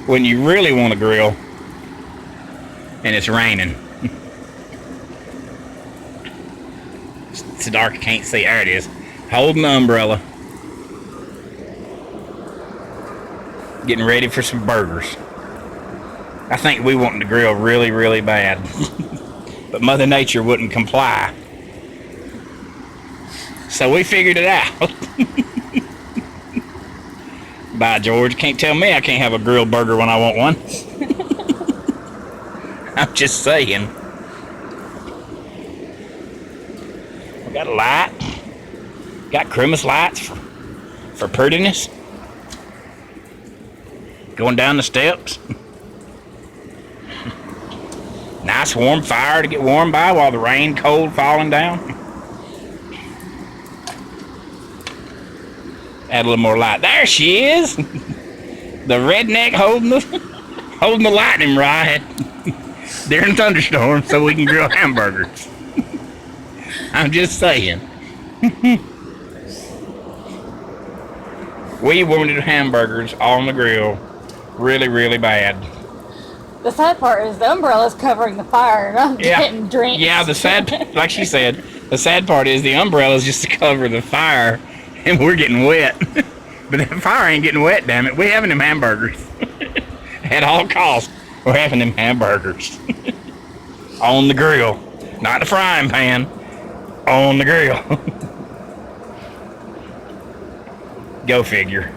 when you really want to grill and it's raining. It's dark, I can't see. There it is. Holding the umbrella. Getting ready for some burgers. I think we wanted to grill really, really bad. But Mother Nature wouldn't comply. So we figured it out. By George, can't tell me I can't have a grilled burger when I want one. I'm just saying. We got a light. Got Christmas lights for prettiness. Going down the steps. Nice warm fire to get warm by while the rain cold falling down. Add a little more light. There she is. The redneck holding the lightning rod during thunderstorms so we can grill hamburgers. I'm just saying. We wanted hamburgers on the grill really, really bad. The sad part is the umbrella's covering the fire and I'm getting drenched. Yeah, the sad, like she said, the sad part is the umbrella's just to cover the fire and we're getting wet. But the fire ain't getting wet, damn it. We're having them hamburgers. At all costs, we're having them hamburgers. On the grill. Not the frying pan. On the grill. Go figure.